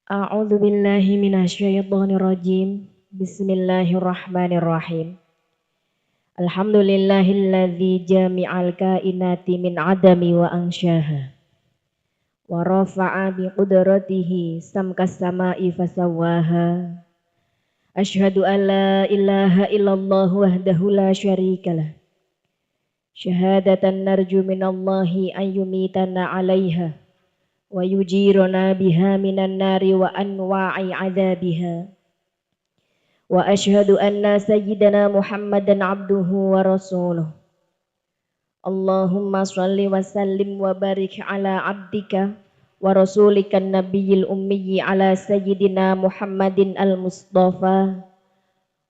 A'udzu billahi minasyaitonir rajim. Bismillahirrahmanirrahim. Alhamdulillahilladzi jami'al kainati min adami wa ansyaha. Wa rafa'a bi qudratihi samkas sama'i fasawwaha. Asyhadu an la ilaha illallah wahdahu la syarikalah. Syahadatan narju minallahi an yumitana 'alaiha wa yujiruna biha minan nari wa anwa'i 'adzabiha. Wa asyhadu anna sayyidana Muhammadan abduhu wa rasuluh. Allahumma shalli wa sallim wa barik ala abdika wa rasulikan nabiyil ummi ala sayyidina Muhammadin al-Mustafa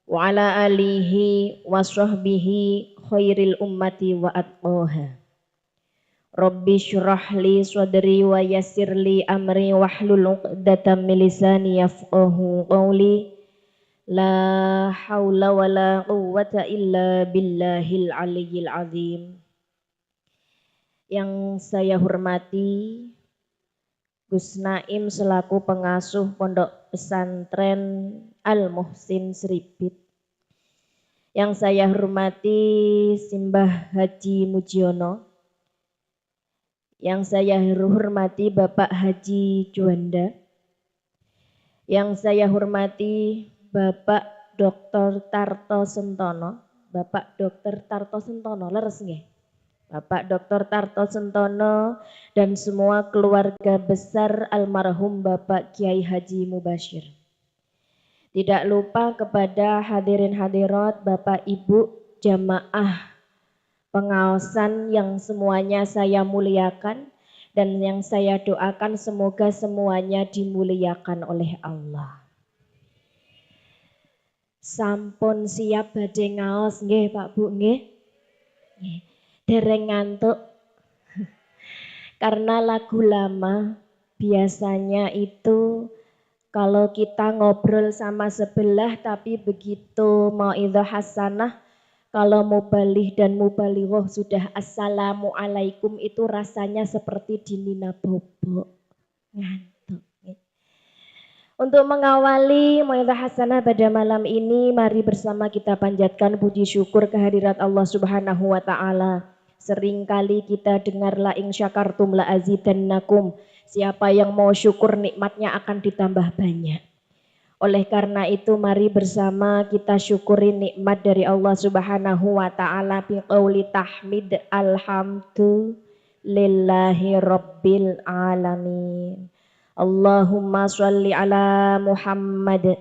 wa ala alihi wa sahbihi khairil ummati wa atqaha. Rabbi syrah li sadri wa yassir li amri wahlul 'uqdatam min lisani yafqahu qawli. La haula wa la quwwata illa billahil aliyyil azim. Yang saya hormati Gus Naim selaku pengasuh Pondok Pesantren Al Muhsin Sribit. Yang saya hormati Simbah Haji Mujiono. Yang saya hormati Bapak Haji Juanda. Yang saya hormati Bapak Dr. Tarto Sentono, Bapak Dr. Tarto Sentono, leres nggih? Bapak Dr. Tarto Sentono dan semua keluarga besar almarhum Bapak Kiai Haji Mubashir. Tidak lupa kepada hadirin hadirat, Bapak Ibu jamaah pengaosan yang semuanya saya muliakan dan yang saya doakan semoga semuanya dimuliakan oleh Allah. Sampun siap badhe ngaos nggih Pak Bu nggih? Nggih. Dereng ngantuk. Karena lagu lama biasanya itu kalau kita ngobrol sama sebelah tapi begitu mauidhah hasanah kalau mubalih dan mubalighah sudah assalamualaikum itu rasanya seperti dinina bobok. Ngantuk. Untuk mengawali mauidhah hasanah pada malam ini, mari bersama kita panjatkan puji syukur kehadirat Allah Subhanahu wa taala. Seringkali kita dengar la in syakartum la azidannakum. Siapa yang mau syukur nikmatnya akan ditambah banyak. Oleh karena itu mari bersama kita syukuri nikmat dari Allah Subhanahu wa taala bi qauli tahmid alhamdulillahi rabbil alamin. Allahumma sholli ala Muhammad.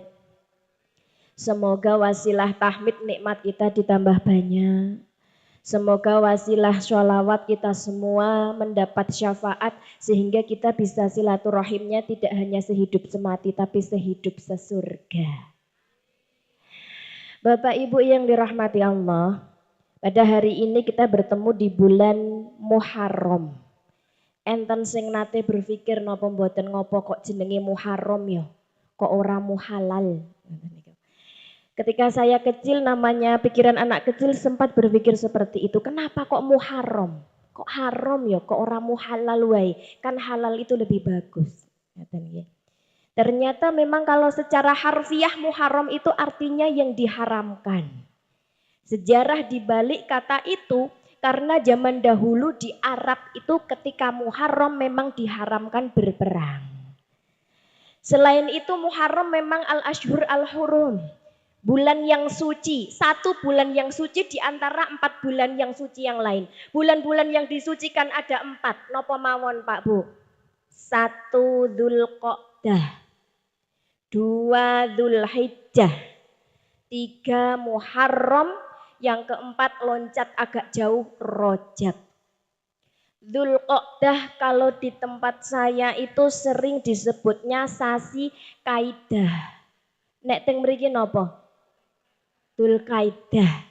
Semoga wasilah tahmid nikmat kita ditambah banyak. Semoga wasilah sholawat kita semua mendapat syafaat sehingga kita bisa silaturahimnya tidak hanya sehidup semati tapi sehidup sesurga. Bapak Ibu yang dirahmati Allah, pada hari ini kita bertemu di bulan Muharram. Enten sing nate berpikir napa mboten ngopo kok jenenge Muharram ya, kok ora muhalal. Ketika saya kecil namanya pikiran anak kecil sempat berpikir seperti itu. Kenapa kok Muharram? Kok haram ya, kok ora muhalal wae? Kan halal itu lebih bagus. Ternyata memang kalau secara harfiah Muharram itu artinya yang diharamkan. Sejarah dibalik kata itu karena zaman dahulu di Arab itu ketika Muharram memang diharamkan berperang. Selain itu Muharram memang al-ashhur al-hurum. Bulan yang suci, satu bulan yang suci di antara 4 bulan yang suci yang lain. Bulan-bulan yang disucikan ada 4. Napa mawon Pak Bu? 1 Dzulqa'dah, 2 Dzulhijjah, 3 Muharram, yang keempat loncat agak jauh Rajab. Dzulqa'dah kalau di tempat saya itu sering disebutnya sasi kaidah. Nek teng mriki napa? Dzulqa'dah.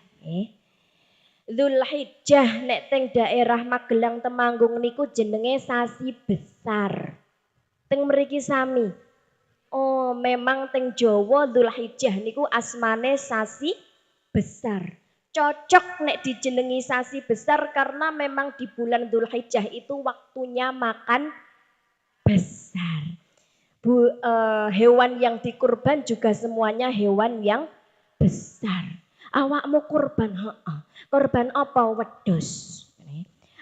Dzulhijjah nek teng daerah Magelang Temanggung niku jenenge sasi besar. Teng mriki sami. Oh, memang teng Jawa Dzulhijjah niku asmane sasi besar. Cocok nek dijenengi sasi besar karena memang di bulan Dzulhijjah itu waktunya makan besar. hewan yang dikurban juga semuanya hewan yang besar. Awakmu kurban, heeh. Kurban apa? Wedhus.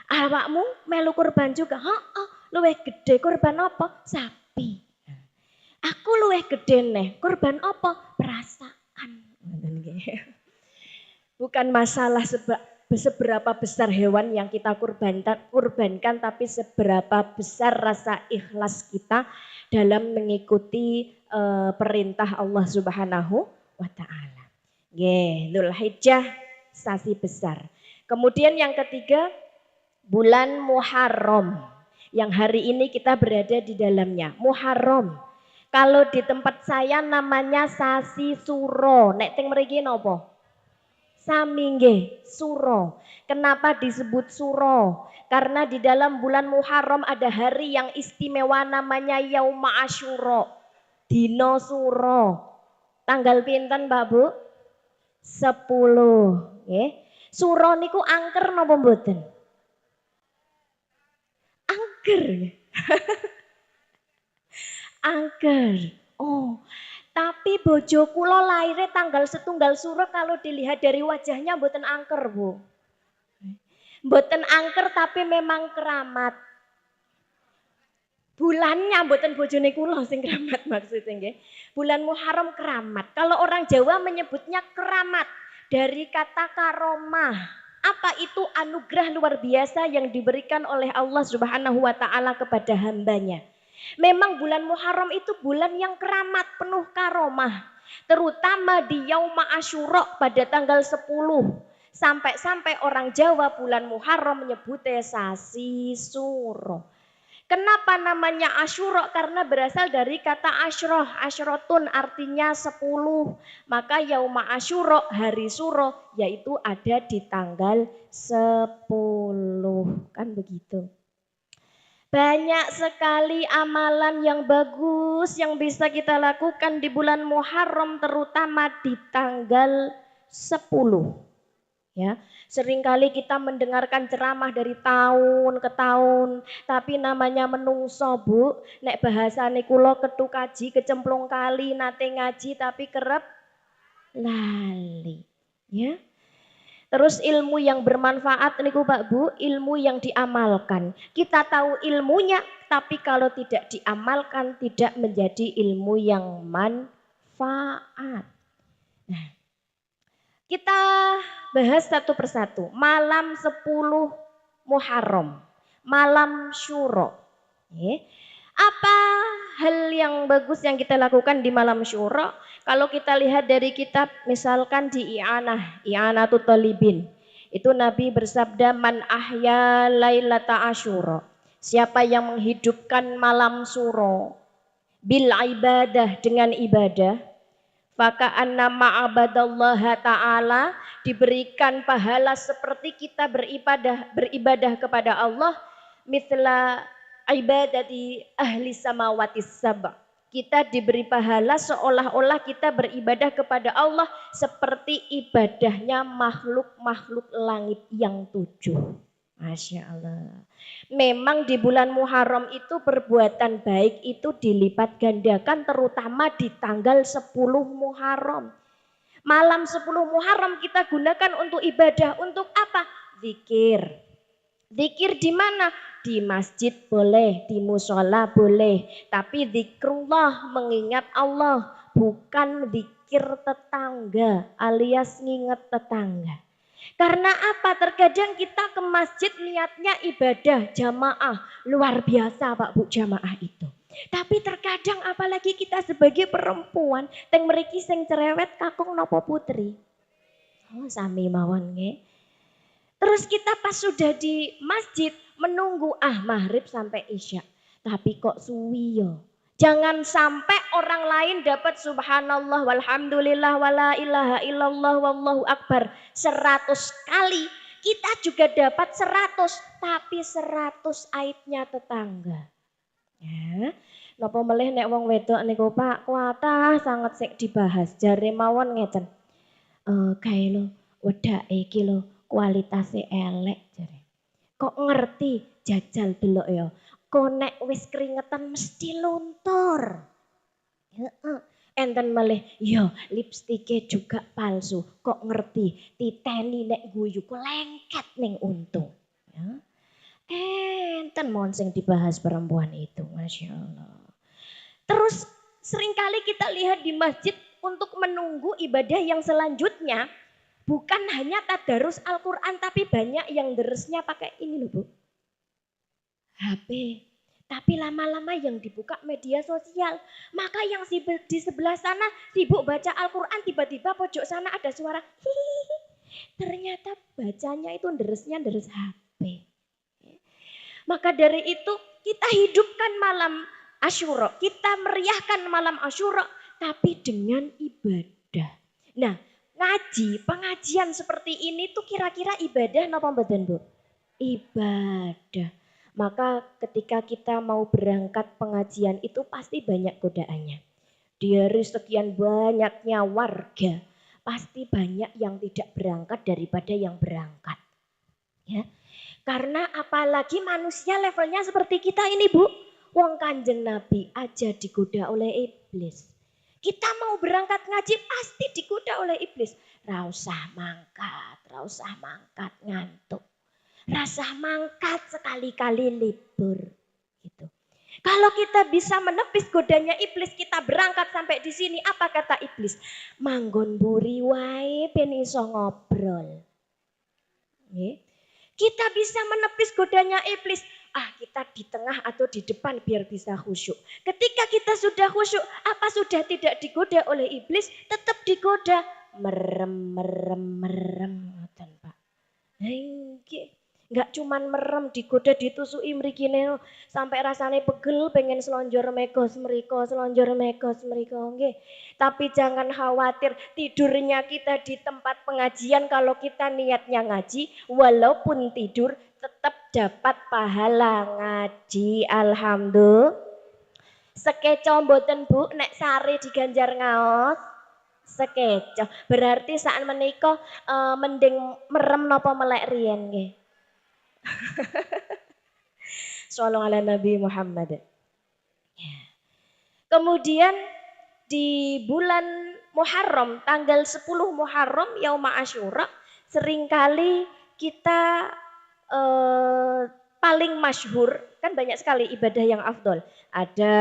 Awakmu melu kurban juga, heeh. Luwih gede kurban apa? Sapi. Aku luwih gede neh, kurban apa? Perasaan. Bukan masalah seberapa besar hewan yang kita kurbankan, tapi seberapa besar rasa ikhlas kita dalam mengikuti perintah Allah Subhanahu wa taala. Nggih, Dzulhijjah sasi besar. Kemudian yang ketiga, bulan Muharram. Yang hari ini kita berada di dalamnya. Muharram. Kalau di tempat saya namanya sasi suro. Nek teng mriki napa? Sami nggih, suro. Kenapa disebut suro? Karena di dalam bulan Muharram ada hari yang istimewa namanya Yauma Asyura. Dino suro. Tanggal pinten, Mbak Bu? 10, nggih. Suro niku angker napa mboten? Angker. Angker. Oh, tapi bojo kula lahirnya tanggal setunggal suro, kalau dilihat dari wajahnya mboten angker, Bu. Mboten angker tapi memang keramat. Bulannya mboten bojone kula sing keramat maksudnya nggih. Bulan Muharram keramat. Kalau orang Jawa menyebutnya keramat dari kata karomah. Apa itu? Anugerah luar biasa yang diberikan oleh Allah Subhanahu wa taala kepada hambanya. Memang bulan Muharram itu bulan yang keramat, penuh karomah. Terutama di Yauma Asyura pada tanggal 10. Sampai-sampai orang Jawa bulan Muharram menyebutnya sasi suro. Kenapa namanya Asyura? Karena berasal dari kata asyroh. Asyrotun artinya 10. Maka Yauma Asyura, hari suro, yaitu ada di tanggal 10. Kan begitu. Banyak sekali amalan yang bagus yang bisa kita lakukan di bulan Muharram, terutama di tanggal 10. Ya, seringkali kita mendengarkan ceramah dari tahun ke tahun, tapi namanya menungso, Bu. Nek bahasane kula ketu kaji kecemplung kali nate ngaji tapi kerep lali. Ya. Terus ilmu yang bermanfaat niku Pak Bu, ilmu yang diamalkan. Kita tahu ilmunya, tapi kalau tidak diamalkan tidak menjadi ilmu yang manfaat. Nah, kita bahas satu persatu. Malam 10 Muharram, malam Syuro. Apa hal yang bagus yang kita lakukan di malam Syuro? Kalau kita lihat dari kitab, misalkan di I'anatul Talibin. Itu Nabi bersabda, man ahya lailata Asyura. Siapa yang menghidupkan malam Syuro bil ibadah, dengan ibadah, faka'anna ma'abadallaha ta'ala, diberikan pahala seperti kita beribadah kepada Allah, mithla ibadati ahli samawati sab'a. Kita diberi pahala seolah-olah kita beribadah kepada Allah seperti ibadahnya makhluk-makhluk langit yang 7. Masya Allah. Memang di bulan Muharram itu perbuatan baik itu dilipat gandakan, terutama di tanggal 10 Muharram. Malam 10 Muharram kita gunakan untuk ibadah. Untuk apa? Zikir. Zikir di mana? Di masjid boleh, di musola boleh. Tapi zikrullah, mengingat Allah, bukan zikir tetangga alias nginget tetangga. Karena apa? Terkadang kita ke masjid niatnya ibadah jamaah. Luar biasa Pak Bu jamaah itu. Tapi terkadang apalagi kita sebagai perempuan, teng mriki sing cerewet kakung nopo putri. Oh sami mawon nggih. Terus kita pas sudah di masjid menunggu maghrib sampai isya. Tapi kok suwi yo. Jangan sampai orang lain dapat subhanallah walhamdulillah wala ilaha illallah wallahu akbar 100 kali. Kita juga dapat 100, tapi 100 aibnya tetangga. Ya. Napa melih nek wong wedok niku Pak, kuatah sangat sik dibahas. Jare mawon ngeten. Kae lho wedake iki lho kualitasé elek jare. Kok ngerti jajal delok ya. Kok nek wis keringetan mesti luntur. Heeh. Enten malih, yo lipstike juga palsu. Kok ngerti? Titeni nek guyu kok lengket ning untu. Ya. Enten mon sing dibahas perempuan itu, Masya Allah. Terus seringkali kita lihat di masjid untuk menunggu ibadah yang selanjutnya. Bukan hanya tadarus Al-Quran tapi banyak yang deresnya pakai ini loh Bu. HP. Tapi lama-lama yang dibuka media sosial. Maka yang di sebelah sana sibuk baca Al-Quran, tiba-tiba pojok sana ada suara hihihi. Ternyata bacanya itu deres HP. Maka dari itu kita hidupkan malam Asyura. Kita meriahkan malam Asyura tapi dengan ibadah. Nah, pengajian seperti ini tuh kira-kira ibadah napa mboten Bu? Ibadah. Maka ketika kita mau berangkat pengajian itu pasti banyak godaannya. Dari sekian banyaknya warga, pasti banyak yang tidak berangkat daripada yang berangkat. Ya. Karena apalagi manusia levelnya seperti kita ini Bu. Wong Kanjeng Nabi aja digoda oleh iblis. Kita mau berangkat ngaji pasti digoda oleh iblis. Ra usah mangkat, ngantuk. Rasa mangkat sekali-kali libur gitu. Kalau kita bisa menepis godanya iblis, kita berangkat sampai di sini. Apa kata iblis? Manggon buri wae ben iso ngobrol. Nggih. Kita bisa menepis godanya iblis. Kita di tengah atau di depan biar bisa khusyuk. Ketika kita sudah khusyuk, apa sudah tidak digoda oleh iblis? Tetap digoda. Merem. Ngoten, Pak. Enggak cuman merem digoda ditusui mrikine sampai rasane pegel pengen selonjor megos mriko nggih. Tapi jangan khawatir tidurnya kita di tempat pengajian kalau kita niatnya ngaji walaupun tidur tetap dapat pahala ngaji alhamdulillah. Sekeco mboten Bu nek sare diganjar ngaos. Sekeco. Berarti saat menika mending merem napa melek riyen nggih. Shallallahu ala Nabi Muhammad. Kemudian di bulan Muharram, tanggal 10 Muharram, Yauma Asyura, seringkali kita paling masyhur, kan banyak sekali ibadah yang afdol. Ada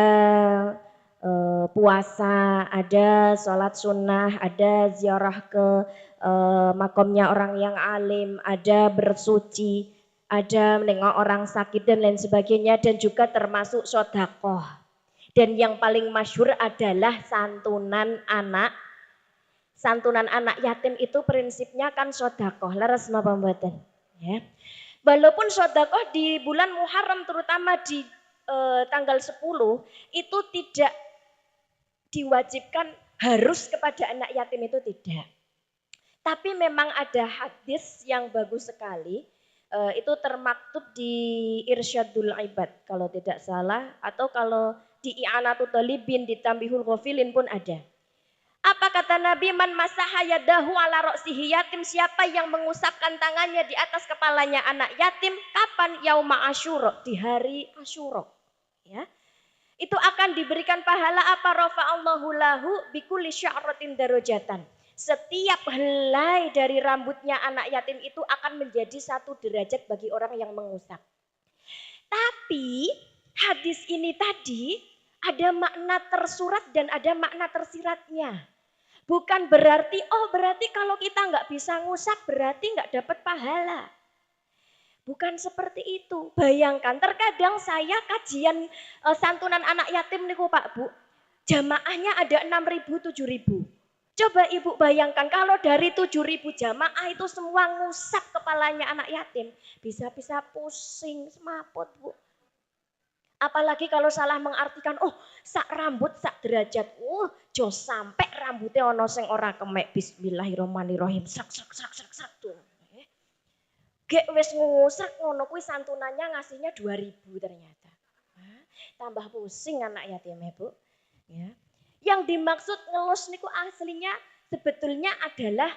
puasa, ada sholat sunnah, ada ziarah ke makamnya orang yang alim, ada bersuci, ada menengok orang sakit dan lain sebagainya, dan juga termasuk sodakoh. Dan yang paling masyhur adalah santunan anak. Santunan anak yatim itu prinsipnya kan sodakoh. Leres napa mboten? Ya. Walaupun sodakoh di bulan Muharram terutama di tanggal 10 itu tidak diwajibkan harus kepada anak yatim itu tidak. Tapi memang ada hadis yang bagus sekali. Itu termaktub di Irsyadul Ibad kalau tidak salah, atau kalau di I'anatul Talibin di Tambihul Ghafilin pun ada. Apa kata Nabi? Man masaha yadahu ala ra'sihi yatim, siapa yang mengusapkan tangannya di atas kepalanya anak yatim, kapan? Yauma Asyura, di hari Asyura. Ya. Itu akan diberikan pahala apa? Rafa'allahu lahu bikulli sya'ratin darajatan. Setiap helai dari rambutnya anak yatim itu akan menjadi satu derajat bagi orang yang mengusap. Tapi hadis ini tadi ada makna tersurat dan ada makna tersiratnya. Bukan berarti, berarti kalau kita nggak bisa ngusap berarti nggak dapat pahala. Bukan seperti itu. Bayangkan terkadang saya kajian santunan anak yatim niku Pak Bu. Jamaahnya ada 6.000, 7.000. Coba Ibu bayangkan kalau dari 7.000 jamaah itu semua ngusap kepalanya anak yatim. Bisa-bisa pusing, semaput Bu. Apalagi kalau salah mengartikan, sak rambut, sak derajat. Jo sampai rambutnya ono sing ora kemek. Bismillahirrahmanirrahim. Sak tuh. Gek wis ngusrek ngono kuwi santunannya ngasihnya 2.000 ternyata. Tambah pusing anak yatimnya Bu. Ya. Yang dimaksud ngelus niku aslinya sebetulnya adalah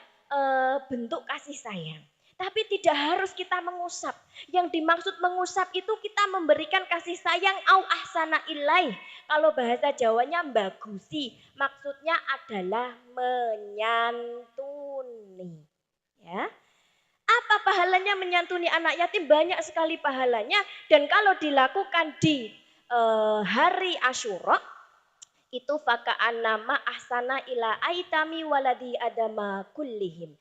bentuk kasih sayang. Tapi tidak harus kita mengusap. Yang dimaksud mengusap itu kita memberikan kasih sayang au ahsana ilaih. Kalau bahasa Jawanya bagusi, maksudnya adalah menyantuni. Ya. Apa pahalanya menyantuni anak yatim? Banyak sekali pahalanya. Dan kalau dilakukan di hari Asyura, itu faka'an nama ahsana ila aitami waladi adama kullihim.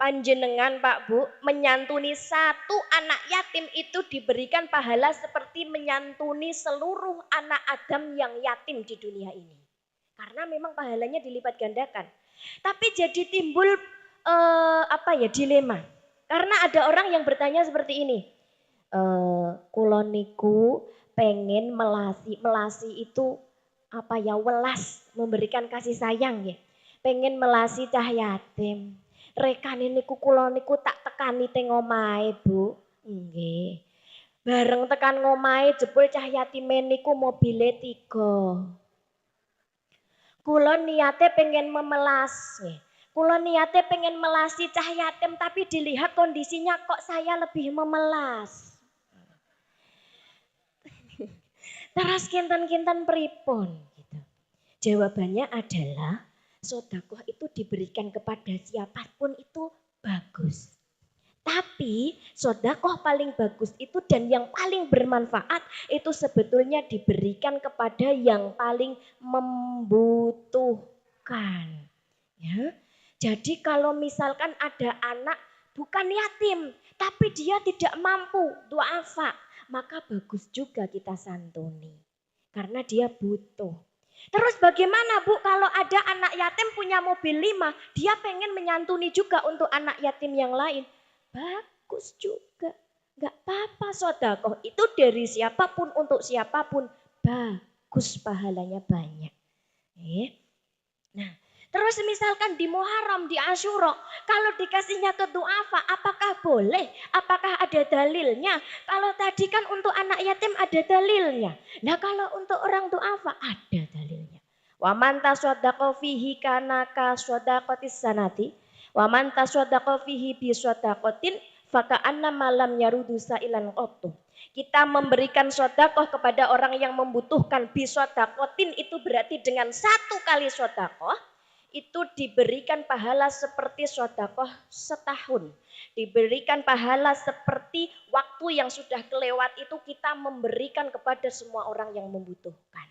Panjenengan Pak Bu menyantuni satu anak yatim itu diberikan pahala seperti menyantuni seluruh anak Adam yang yatim di dunia ini. Karena memang pahalanya dilipat gandakan. Tapi jadi timbul dilema. Karena ada orang yang bertanya seperti ini. Kuloniku pengen melasi itu welas, memberikan kasih sayang ya. Pengen melasi cah yatim. Rekane niku kula niku tak tekani teng omahe, Bu. Nggih. Bareng tekan ngomahe jebul cah yatime niku mobile 3. Kula niate pengen memelas. Kula niate pengen melasi cah yatim tapi dilihat kondisinya kok saya lebih memelas. Terus kinten-kinten pripun gitu. Jawabannya adalah sedekah itu diberikan kepada siapapun itu bagus. Tapi sedekah paling bagus itu dan yang paling bermanfaat itu sebetulnya diberikan kepada yang paling membutuhkan. Ya. Jadi kalau misalkan ada anak bukan yatim tapi dia tidak mampu duafa, maka bagus juga kita santuni. Karena dia butuh. Terus bagaimana Bu kalau ada anak yatim punya mobil 5, dia pengen menyantuni juga untuk anak yatim yang lain. Bagus juga. Gak apa-apa sedekah itu dari siapapun untuk siapapun. Bagus pahalanya banyak. Nah, terus misalkan di Muharram, di Asyura, kalau dikasihnya ke du'afa, apakah boleh? Apakah ada dalilnya? Kalau tadi kan untuk anak yatim ada dalilnya. Nah kalau untuk orang du'afa ada dalilnya. Wa man tasaddaqa fihi kana ka shadaqatis sanati. Wa man tasaddaqa fihi bi shadaqatin faka'anna malam yarudu sa'ilan qattu. Kita memberikan sedekah kepada orang yang membutuhkan bi shadaqatin itu berarti dengan satu kali sedekah itu diberikan pahala seperti sedekah setahun. Diberikan pahala seperti waktu yang sudah kelewat itu kita memberikan kepada semua orang yang membutuhkan.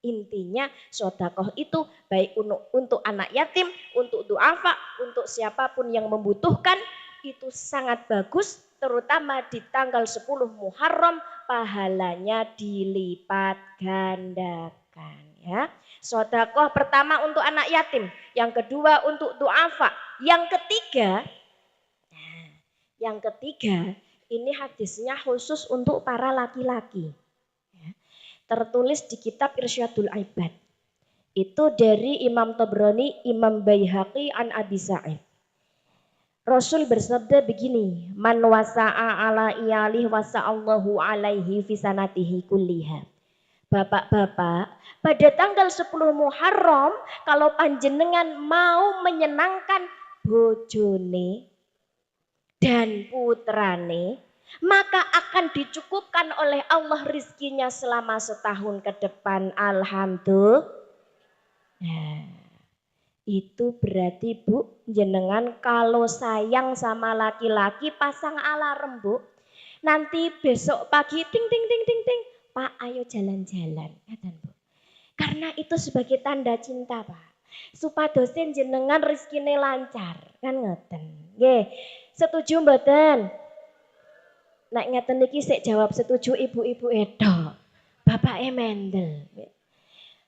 Intinya sedekah itu baik untuk anak yatim, untuk duafa, untuk siapapun yang membutuhkan itu sangat bagus. Terutama di tanggal 10 Muharram pahalanya dilipat gandakan ya. Sedekah pertama untuk anak yatim, yang kedua untuk duafa, yang ketiga ini hadisnya khusus untuk para laki-laki. Tertulis di kitab Irsyadul Ibad. Itu dari Imam Tabrani, Imam Baihaqi an Abi Sa'id. Rasul bersabda begini, man wasa'a ala iyalih wasa'allahu alaihi fi sanatihi kulliha. Bapak-bapak, pada tanggal 10 Muharram kalau panjenengan mau menyenangkan bojone dan putrane, maka akan dicukupkan oleh Allah rizkinya selama setahun ke depan. Alhamdulillah. Nah, itu berarti Bu, jenengan kalau sayang sama laki-laki pasang alarm Bu. Nanti besok pagi ting ting ting ting ting, Pak ayo jalan-jalan. Bu. Karena itu sebagai tanda cinta Pak. Supadosen jenengan rizkine lancar. Kan ngoten. Nggih. Setuju mboten? Nek ngeten iki sik jawab setuju ibu-ibu edo. Bapak mendel.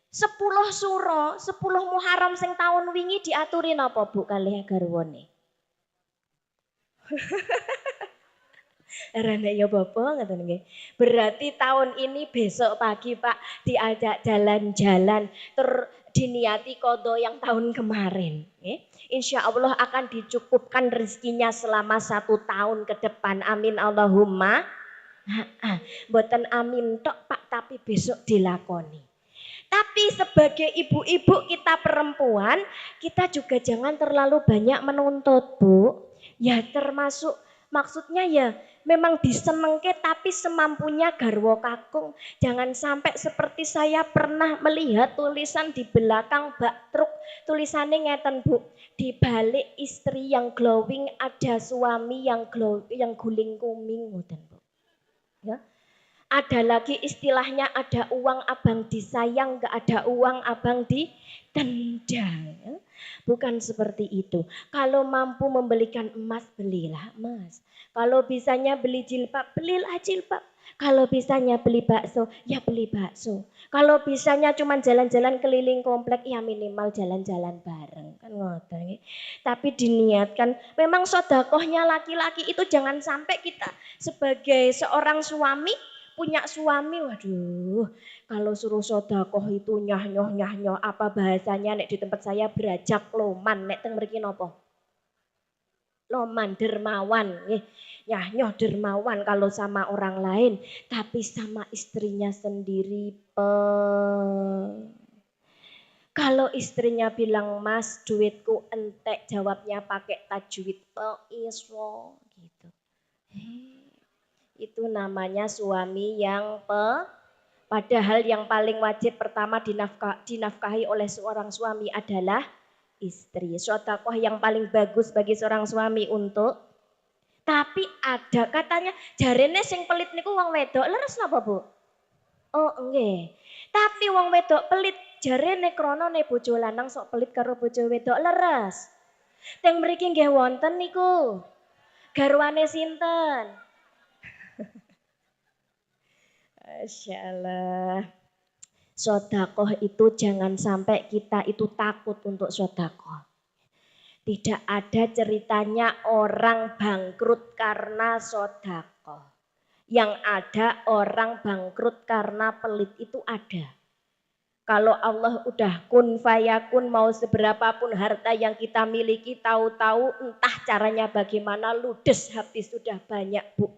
10 suro, 10 Muharram sing tahun wingi diaturi napa Bu kalih garwane? Rene ya Bapak ngoten nggih. Berarti tahun ini besok pagi Pak diajak jalan-jalan diniati kodo yang tahun kemarin. Insya Allah akan dicukupkan rezekinya selama 1 tahun ke depan. Amin Allahumma. Mboten amin tok Pak tapi besok dilakoni. Tapi sebagai ibu-ibu kita perempuan, kita juga jangan terlalu banyak menuntut Bu. Ya termasuk Maksudnya ya memang disenengke tapi semampunya garwo kakung. Jangan sampai seperti saya pernah melihat tulisan di belakang bak truk. Tulisannya ngeten Bu, di balik istri yang glowing ada suami yang yang guling kuming ngoten Bu. Ya. Ada lagi istilahnya ada uang abang disayang, nggak ada uang abang ditendang. Ya. Bukan seperti itu. Kalau mampu membelikan emas, belilah emas. Kalau bisanya beli jilbab, belilah jilbab. Kalau bisanya beli bakso, ya beli bakso. Kalau bisanya cuma jalan-jalan keliling komplek, ya minimal jalan-jalan bareng. Kan ngoten. Tapi diniatkan, memang sodakohnya laki-laki itu jangan sampai kita sebagai seorang suami punya suami, waduh, kalau suruh sodakoh itu nyah apa bahasanya nek di tempat saya berajak loman, nek teng mriki napa? Loman dermawan, nyah dermawan kalau sama orang lain, tapi sama istrinya sendiri kalau istrinya bilang mas duitku entek, jawabnya pakai tajwid iso gitu. Itu namanya suami yang padahal yang paling wajib pertama dinafkahi oleh seorang suami adalah istri. Sedekah yang paling bagus bagi seorang suami untuk tapi ada katanya jarene sing pelit niku wong wedok leres napa Bu? Oh nggih. Tapi wong wedok pelit jarene kronone bojo lanang sok pelit karo bojo wedok leres. Teng mriki nggih wonten niku. Garwane sinten? Masya Allah. Sodakoh itu jangan sampai kita itu takut untuk sodakoh. Tidak ada ceritanya orang bangkrut karena sodakoh. Yang ada orang bangkrut karena pelit itu ada. Kalau Allah udah kun fayakun mau seberapapun harta yang kita miliki tahu-tahu entah caranya bagaimana ludes habis sudah banyak Bu.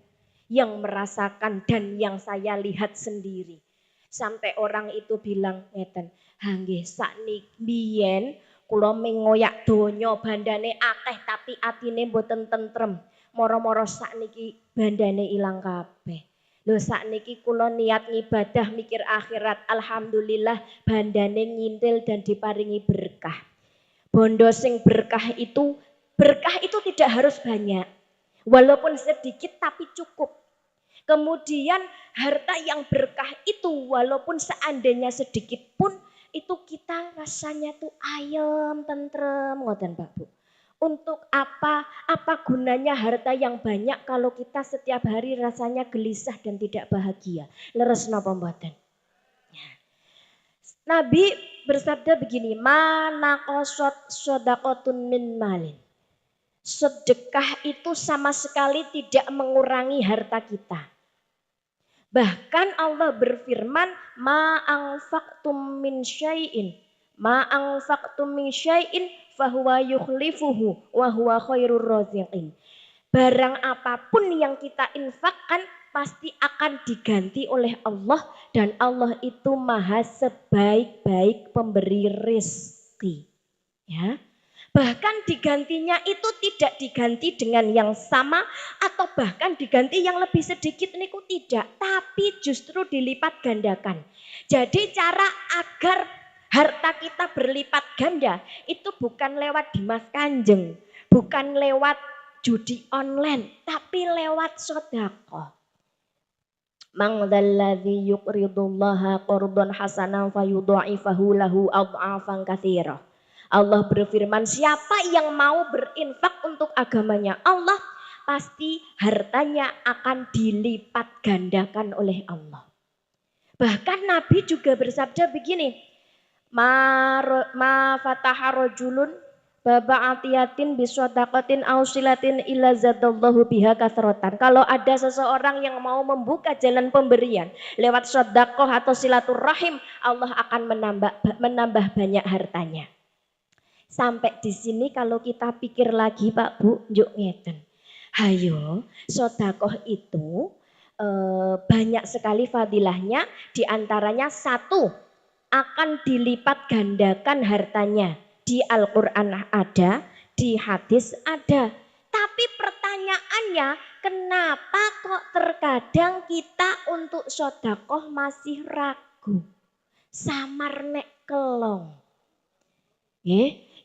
Yang merasakan dan yang saya lihat sendiri. Sampai orang itu bilang ngeten, "Hanggih sakniki biyen kula mengoyak donya bandane akeh tapi atine mboten tentrem. Moro-moro sakniki bandane ilang kabeh. Lho sakniki kula niat ngibadah mikir akhirat, alhamdulillah bandane ngintil dan diparingi berkah." Bondo sing berkah itu tidak harus banyak. Walaupun sedikit tapi cukup. Kemudian harta yang berkah itu walaupun seandainya sedikit pun itu kita rasanya tuh ayem, tentrem, ngoten Pak Bu. Untuk apa? Apa gunanya harta yang banyak kalau kita setiap hari rasanya gelisah dan tidak bahagia? Leres napa mboten? Nabi bersabda begini, "Mana qasat shadaqatun min malin." Sedekah itu sama sekali tidak mengurangi harta kita. Bahkan Allah berfirman, "Ma'anfaqtum min syai'in, ma'anfaqtum min syai'in fahuwa yukhlifuhu wa huwa khairur raziqin." Barang apapun yang kita infakkan pasti akan diganti oleh Allah dan Allah itu maha sebaik-baik pemberi rezeki. Ya. Bahkan digantinya itu tidak diganti dengan yang sama atau bahkan diganti yang lebih sedikit niku tidak, tapi justru dilipat gandakan. Jadi cara agar harta kita berlipat ganda itu bukan lewat Dimas Kanjeng, bukan lewat judi online, tapi lewat sedekah. Man dzalladzi yuqridullaha qardan hasanan fayudha'ifahu lahu adhafan katsira. Allah berfirman, siapa yang mau berinfak untuk agamanya Allah, pasti hartanya akan dilipat gandakan oleh Allah. Bahkan Nabi juga bersabda begini, ma fataha rajulun baba atiyatin bisodaqatin ausilatin illa zadallahu biha kasrotan. Kalau ada seseorang yang mau membuka jalan pemberian lewat sodakoh atau silaturahim, Allah akan menambah banyak hartanya. Sampai di sini kalau kita pikir lagi Pak Bu, yuk ngeten. Hayo, sodakoh itu banyak sekali fadilahnya, diantaranya satu, akan dilipat gandakan hartanya. Di Al-Quran ada, di hadis ada. Tapi pertanyaan Pertanyaannya, kenapa kok terkadang kita untuk sodakoh masih ragu? Samar nek kelong.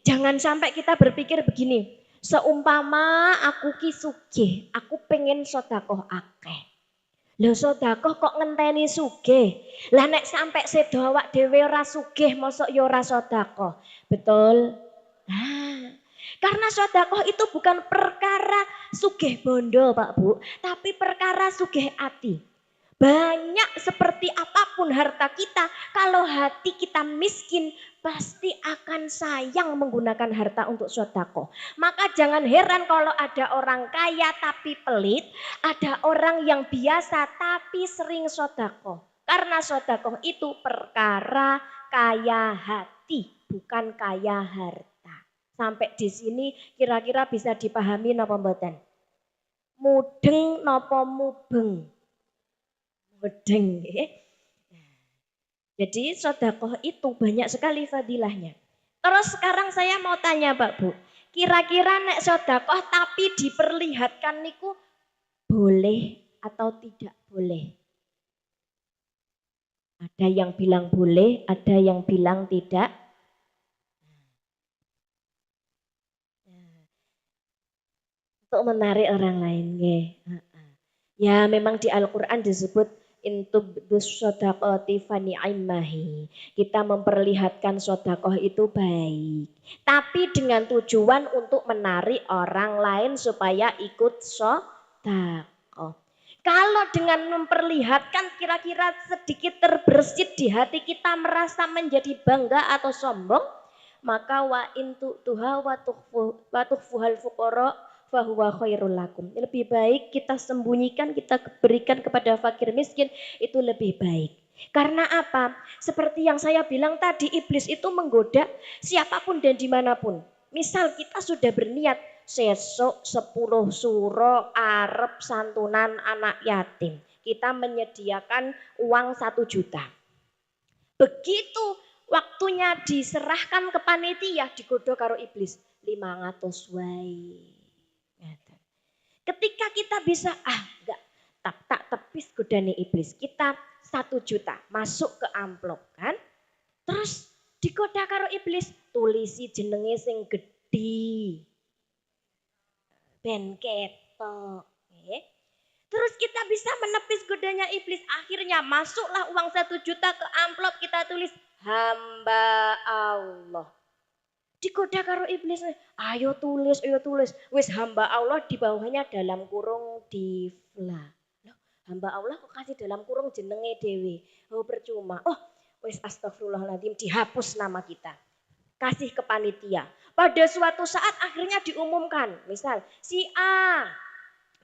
Jangan sampai kita berpikir begini, seumpama aku ki sugih, aku pengen sodakoh akeh. Lho sodakoh kok ngenteni sugih. Lah nek sampai sedo awak dhewe ora sugih, mosok ya ora sodakoh. Betul? Karena sodakoh itu bukan perkara sugih bondo Pak Bu, tapi perkara sugih ati. Banyak seperti apapun harta kita, kalau hati kita miskin, pasti akan sayang menggunakan harta untuk sodakoh. Maka jangan heran kalau ada orang kaya tapi pelit, ada orang yang biasa tapi sering sodakoh. Karena sodakoh itu perkara kaya hati, bukan kaya harta. Sampai di sini kira-kira bisa dipahami napa mboten? Mudeng napa mubeng? Mudeng. Jadi sodakoh itu banyak sekali fadilahnya. Terus sekarang saya mau tanya Pak Bu, kira-kira nek sodakoh tapi diperlihatkan niku boleh atau tidak boleh? Ada yang bilang boleh, ada yang bilang tidak. Untuk menarik orang lain. Ya memang di Al-Quran disebut intubdus sodaqati fani'immahi. Kita memperlihatkan sodakoh itu baik. Tapi dengan tujuan untuk menarik orang lain supaya ikut sodakoh. Kalau dengan memperlihatkan kira-kira sedikit terbersit di hati kita merasa menjadi bangga atau sombong, maka wa intu tuha wa tukhfuhal fuqara fahuwa khairul lakum. Lebih baik kita sembunyikan, kita berikan kepada fakir miskin, itu lebih baik. Karena apa? Seperti yang saya bilang tadi, iblis itu menggoda siapapun dan dimanapun. Misal kita sudah berniat sesok 10 suro arep santunan anak yatim. Kita menyediakan uang 1 juta. Begitu waktunya diserahkan ke panitia, digoda karo iblis 500 wae. Ketika kita bisa enggak tak tepis godane iblis, kita 1 juta masuk ke amplop kan, terus digoda karo iblis, tulisi jenenge sing gedhi ben ketok. Terus kita bisa menepis godanya iblis, akhirnya masuklah uang 1 juta ke amplop, kita tulis hamba Allah. Digoda karo iblis, ayo tulis. Wis hamba Allah di bawahnya dalam kurung difla. Loh, hamba Allah kok kasih dalam kurung jenenge dewe. Oh percuma. Oh wis astagfirullahaladzim, dihapus nama kita. Kasih ke panitia. Pada suatu saat akhirnya diumumkan. Misal si A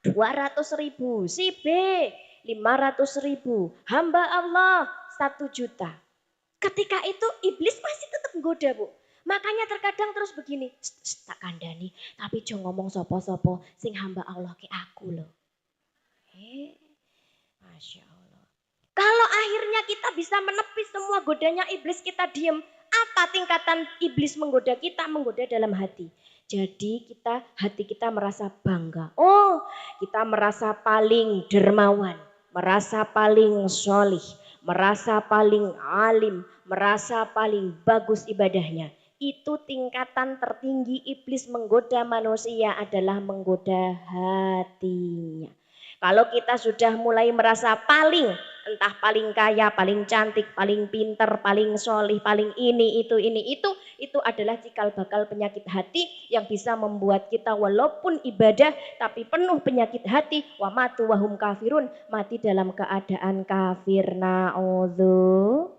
200.000, si B 500.000, hamba Allah 1 juta. Ketika itu iblis masih tetap menggoda Bu. Makanya terkadang terus begini, tak kandani, tapi jangan ngomong sopo-sopo, sing hamba Allah ke aku loh. Masya Allah. Kalau akhirnya kita bisa menepis semua godanya iblis, kita diem. Apa tingkatan iblis menggoda kita? Menggoda dalam hati. Jadi hati kita merasa bangga. Oh, kita merasa paling dermawan, merasa paling solih, merasa paling alim, merasa paling bagus ibadahnya. Itu tingkatan tertinggi iblis menggoda manusia adalah menggoda hatinya. Kalau kita sudah mulai merasa paling, entah paling kaya, paling cantik, paling pinter, paling solih, paling ini, itu adalah cikal bakal penyakit hati yang bisa membuat kita walaupun ibadah tapi penuh penyakit hati, wa matu wahum kafirun, mati dalam keadaan kafir. Na'udzu.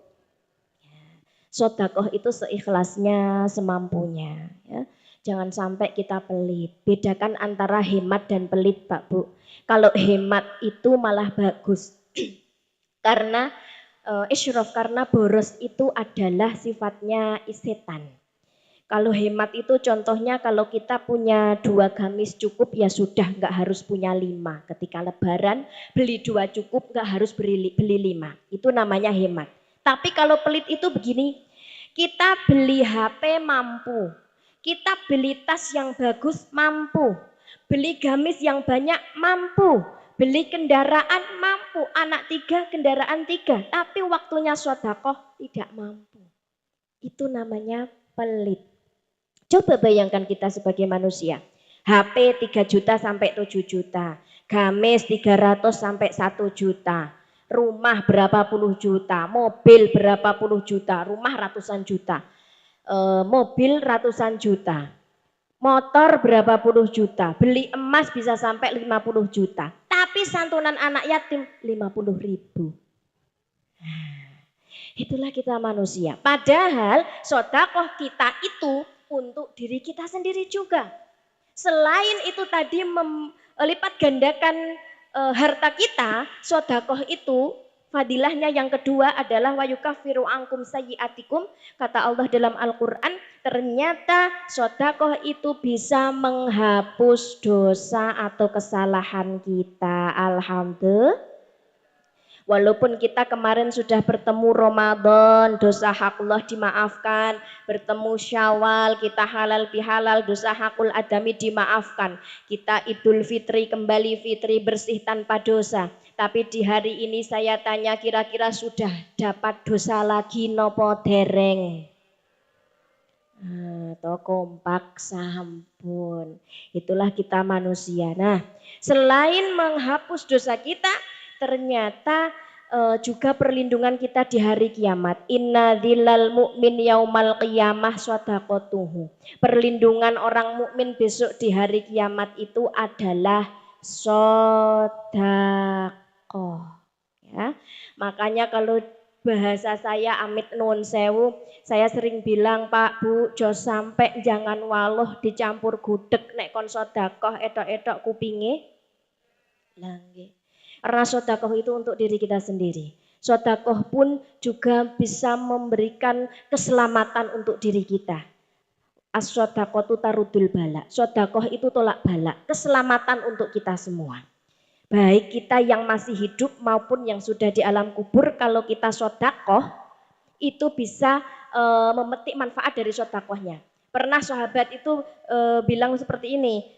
Sodakoh itu seikhlasnya, semampunya. Ya. Jangan sampai kita pelit. Bedakan antara hemat dan pelit Pak Bu. Kalau hemat itu malah bagus. Karena israf, karena boros itu adalah sifatnya setan. Kalau hemat itu contohnya kalau kita punya 2 gamis cukup ya sudah, nggak harus punya 5. Ketika lebaran beli 2 cukup, nggak harus beli 5. Itu namanya hemat. Tapi kalau pelit itu begini, kita beli HP mampu, kita beli tas yang bagus mampu, beli gamis yang banyak mampu, beli kendaraan mampu, anak 3 kendaraan 3, tapi waktunya sedekah tidak mampu. Itu namanya pelit. Coba bayangkan kita sebagai manusia. HP 3 juta sampai 7 juta, gamis 300 sampai 1 juta, rumah berapa puluh juta, mobil berapa puluh juta, rumah ratusan juta, mobil ratusan juta, motor berapa puluh juta, beli emas bisa sampai 50 juta, tapi santunan anak yatim 50.000. Itulah kita manusia. Padahal sedekah kita itu untuk diri kita sendiri juga. Selain itu tadi melipat gandakan harta kita, sedekah itu fadilahnya yang kedua adalah wa yukaffiru ankum sayyiatikum. Kata Allah dalam Al-Qur'an, ternyata sedekah itu bisa menghapus dosa atau kesalahan kita. Alhamdulillah. Walaupun kita kemarin sudah bertemu Ramadan, dosa hakullah dimaafkan. Bertemu Syawal, kita halal bihalal, dosa hakul adami dimaafkan. Kita Idul Fitri, kembali fitri bersih tanpa dosa. Tapi di hari ini saya tanya, kira-kira sudah dapat dosa lagi nopo dereng? Atau kompak sampun. Itulah kita manusia. Nah, selain menghapus dosa kita, ternyata juga perlindungan kita di hari kiamat. Inna dzillal mu'min yaumal qiyamah shadaqatuhu. Perlindungan orang mukmin besok di hari kiamat itu adalah sedekah. Ya. Makanya kalau bahasa saya amit nuwun sewu, saya sering bilang, Pak, Bu, jos sampai jangan waloh dicampur gudeg nek kon sedekah etok-etok kupinge. Lah nggih. Karena sedekah itu untuk diri kita sendiri. Sedekah pun juga bisa memberikan keselamatan untuk diri kita. As-shadaqatu tarudul bala. Sedekah itu tolak bala, keselamatan untuk kita semua. Baik kita yang masih hidup maupun yang sudah di alam kubur, kalau kita sedekah itu bisa memetik manfaat dari sedekahnya. Pernah sahabat itu bilang seperti ini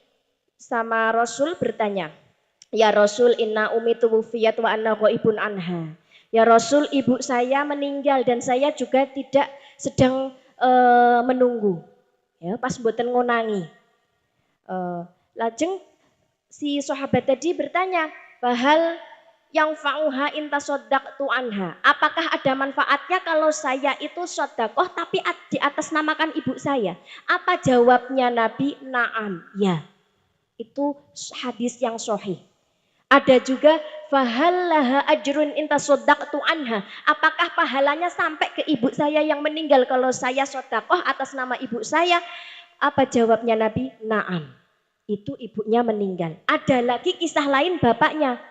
sama Rasul, bertanya, ya Rasul, inna umi tuwufiyat wa anna ghaibun anha. Ya Rasul, ibu saya meninggal dan saya juga tidak sedang menunggu. Ya, pas mboten ngonangi. Lajeng si sahabat tadi bertanya, bahal yang fa'uha inta sodak tu anha. Apakah ada manfaatnya kalau saya itu sodakoh tapi di atas namakan ibu saya? Apa jawabnya Nabi? Naam, ya. Itu hadis yang sahih. Ada juga fahallaha ajrun inta sodak tu anha. Apakah pahalanya sampai ke ibu saya yang meninggal kalau saya sodakoh atas nama ibu saya? Apa jawabnya Nabi? Naam. Itu ibunya meninggal. Ada lagi kisah lain bapaknya.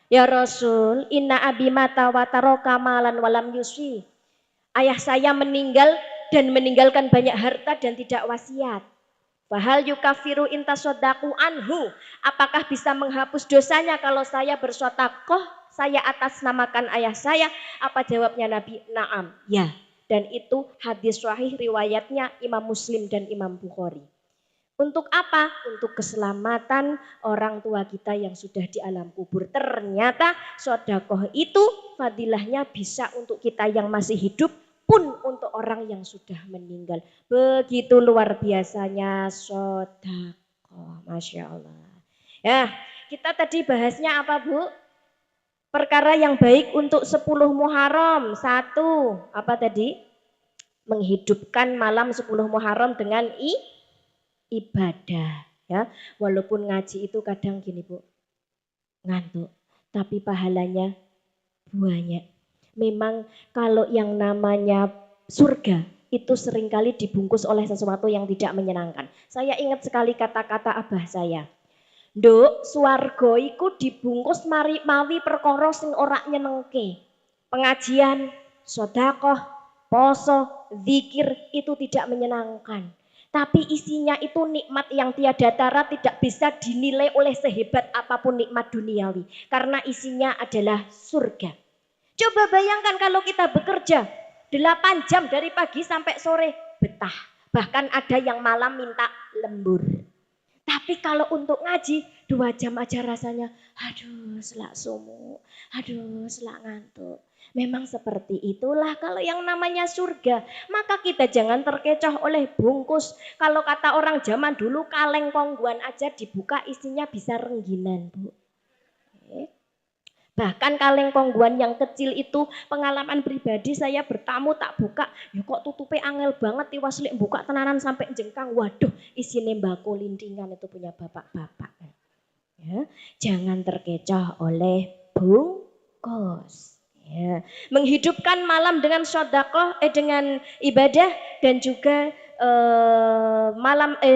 Ya Rasul, inna abi mata wa taraka malan walam yusi. Ayah saya meninggal dan meninggalkan banyak harta dan tidak wasiat. Bahal yukafiru intasodaku anhu. Apakah bisa menghapus dosanya kalau saya bersodakoh, saya atas namakan ayah saya? Apa jawabnya Nabi? Naam, ya. Dan itu hadis sahih riwayatnya Imam Muslim dan Imam Bukhari. Untuk apa? Untuk keselamatan orang tua kita yang sudah di alam kubur. Ternyata sedekah itu fadilahnya bisa untuk kita yang masih hidup pun untuk orang yang sudah meninggal. Begitu luar biasanya sedekah. Masya Allah. Ya, kita tadi bahasnya apa, Bu? Perkara yang baik untuk 10 Muharram. 1, apa tadi? Menghidupkan malam 10 Muharram dengan ibadah, ya. Walaupun ngaji itu kadang gini, Bu, ngantuk, tapi pahalanya banyak. Memang kalau yang namanya surga itu seringkali dibungkus oleh sesuatu yang tidak menyenangkan. Saya ingat sekali kata-kata abah saya. Nduk, swarga iku dibungkus mawi perkara sing ora nyenengke. Pengajian, sedekah, poso, zikir itu tidak menyenangkan. Tapi isinya itu nikmat yang tiada tara, tidak bisa dinilai oleh sehebat apapun nikmat duniawi. Karena isinya adalah surga. Coba bayangkan kalau kita bekerja 8 jam dari pagi sampai sore, betah. Bahkan ada yang malam minta lembur. Tapi kalau untuk ngaji 2 jam aja rasanya, aduh selak sumu, aduh selak ngantuk. Memang seperti itulah kalau yang namanya surga. Maka kita jangan terkecoh oleh bungkus. Kalau kata orang zaman dulu kaleng kongguan aja dibuka isinya bisa rengginan, Bu. Bahkan kaleng kongguan yang kecil itu pengalaman pribadi saya bertamu tak buka, ya kok tutupe angel banget tiwas lek buka tenanan sampai jengkang. Waduh, isine mbako lintingan itu punya bapak-bapak. Ya, jangan terkecoh oleh bungkus. Ya, menghidupkan malam dengan sedekah dengan ibadah dan juga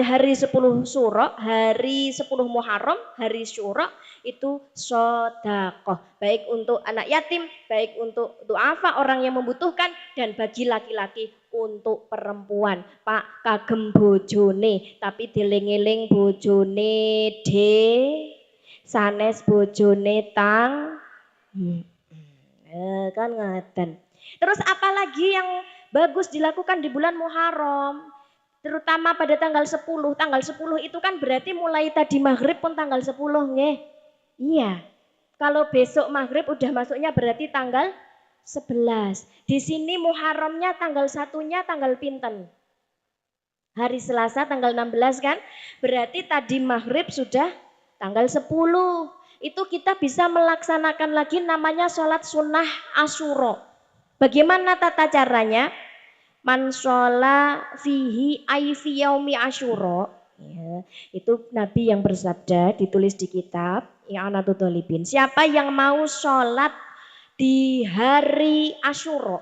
hari 10 Syura, hari 10 Muharram, hari Syura itu sedekah, baik untuk anak yatim, baik untuk duafa orang yang membutuhkan dan bagi laki-laki untuk perempuan. Pak kagem bojone tapi dieling-eling bojone sanes bojone tang kan ngaten. Terus apalagi yang bagus dilakukan di bulan Muharram, terutama pada tanggal 10. Tanggal 10 itu kan berarti mulai tadi maghrib pun tanggal 10 nggih. Iya. Kalau besok maghrib udah masuknya berarti tanggal 11. Di sini Muharramnya tanggal 1-nya tanggal pinten? Hari Selasa tanggal 16 kan? Berarti tadi maghrib sudah tanggal 10. Itu kita bisa melaksanakan lagi namanya sholat sunnah Asyura. Bagaimana tata caranya? Man shola fihi ay fi yaumi Asyura. Ya, itu Nabi yang bersabda, ditulis di kitab I'anatul Thalibin. Siapa yang mau sholat di hari Asyura?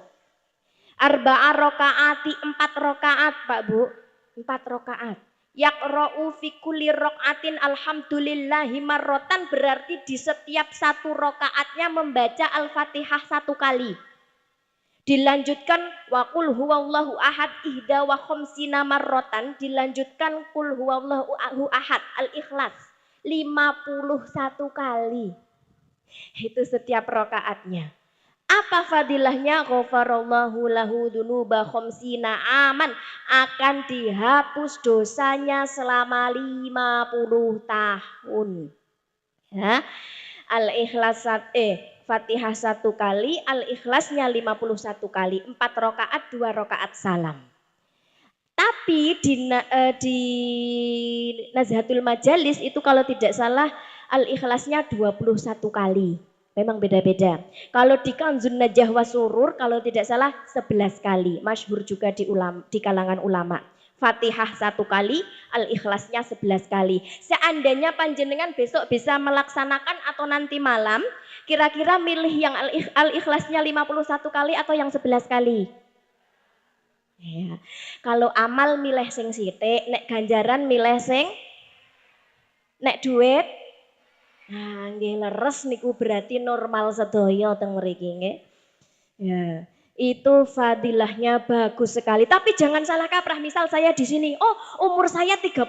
Arba'a rakaati 4 rakaat, Pak Bu. 4 rakaat. Yaqra'u fi kulli rakaatin alhamdulillahi marrotan, berarti di setiap satu rakaatnya membaca Al-Fatihah 1 kali. Dilanjutkan wa qul huwallahu ahad ihda wa khamsina marrotan, dilanjutkan qul huwallahu ahad al-ikhlas 51 kali. Itu setiap rakaatnya. Apa fadilahnya? Ghafarallahu lahu dunuba khamsina aman, akan dihapus dosanya selama 50 tahun. Ya. Al-ikhlas Fatihah 1 kali, al-ikhlasnya 51 kali, 4 rakaat, 2 rakaat salam. Tapi di Nazhatul Majalis itu kalau tidak salah al-ikhlasnya 21 kali. Memang beda-beda. Kalau di Kanzun Najah wa Surur kalau tidak salah 11 kali. Masyhur juga di kalangan ulama. Fatihah 1 kali, al-ikhlasnya 11 kali. Seandainya panjenengan besok bisa melaksanakan atau nanti malam, kira-kira milih yang al-ikhlasnya 51 kali atau yang 11 kali? Ya. Kalau amal milih sing sithik, nek ganjaran milih sing, nek duit, nah nggih leres niku berarti normal sedaya teng mriki nggih. Ya. Itu fadilahnya bagus sekali. Tapi jangan salah kaprah. Misal saya di sini, oh umur saya 36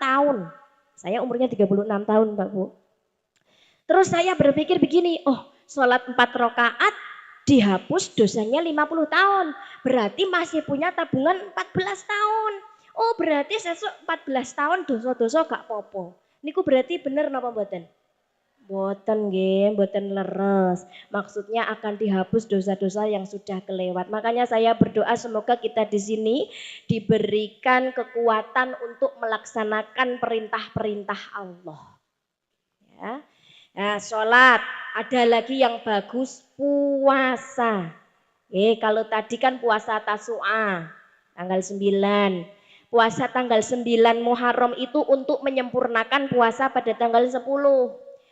tahun. Saya umurnya 36 tahun Pak Bu. Terus saya berpikir begini, oh sholat 4 rakaat dihapus dosanya 50 tahun. Berarti masih punya tabungan 14 tahun. Oh berarti sesuk 14 tahun dosa-dosa gak popo. Niku berarti bener napa mboten? Boten nggih, boten leres. Maksudnya akan dihapus dosa-dosa yang sudah kelewat. Makanya saya berdoa semoga kita di sini diberikan kekuatan untuk melaksanakan perintah-perintah Allah. Ya. Nah, sholat, ada lagi yang bagus puasa. Kalau tadi kan puasa Tasu'a tanggal 9. Puasa tanggal 9 Muharram itu untuk menyempurnakan puasa pada tanggal 10.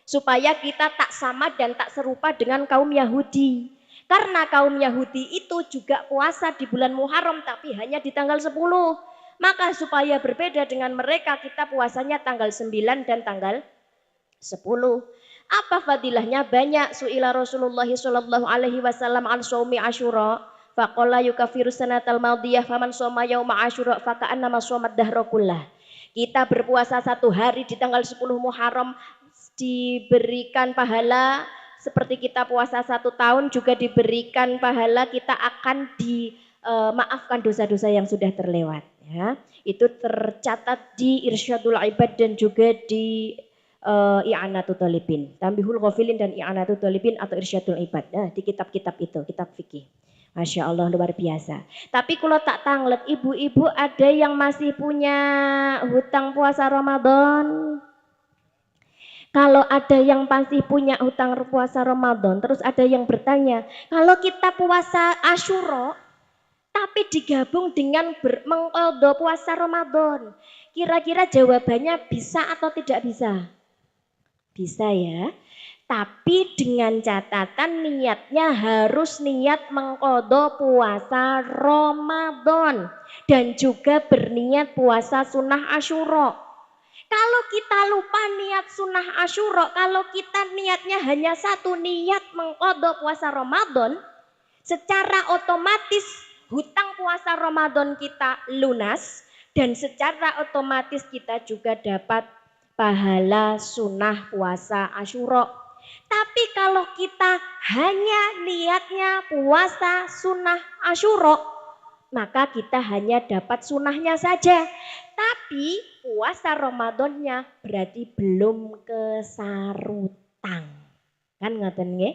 Supaya kita tak sama dan tak serupa dengan kaum Yahudi. Karena kaum Yahudi itu juga puasa di bulan Muharram tapi hanya di tanggal 10. Maka supaya berbeda dengan mereka kita puasanya tanggal 9 dan tanggal 10. Apa fadilahnya? Banyak. Su'ila Rasulullah sallallahu alaihi wasallam an shaumi Asyura faqala yukaffiru sanatal madiyah faman shoma yauma Asyura faka'annama shomat dahra kullah. Kita berpuasa 1 hari di tanggal 10 Muharram diberikan pahala seperti kita puasa 1 tahun, juga diberikan pahala kita akan dimaafkan dosa-dosa yang sudah terlewat. Ya, itu tercatat di Irsyadul Ibad dan juga di I'anatul Talibin. Tambihul Ghafilin dan I'anatul Talibin atau Irsyadul Ibad. Nah, di kitab-kitab itu, kitab fikih. Masya Allah luar biasa. Tapi kalau tak tanglet, ibu-ibu ada yang masih punya hutang puasa Ramadan? Kalau ada yang masih punya hutang puasa Ramadan, terus ada yang bertanya, kalau kita puasa Asyura, tapi digabung dengan mengqadha puasa Ramadan. Kira-kira jawabannya bisa atau tidak bisa? Bisa ya. Tapi dengan catatan niatnya harus niat mengqadha puasa Ramadan dan juga berniat puasa sunnah Asyura. Kalau kita lupa niat sunnah Asyura, kalau kita niatnya hanya satu niat mengqadha puasa Ramadan, secara otomatis hutang puasa Ramadan kita lunas dan secara otomatis kita juga dapat pahala sunnah puasa Asyura. Tapi kalau kita hanya niatnya puasa sunnah Asyura, maka kita hanya dapat sunnahnya saja. Tapi puasa Ramadannya berarti belum kesarutang. Kan ngoten nggih?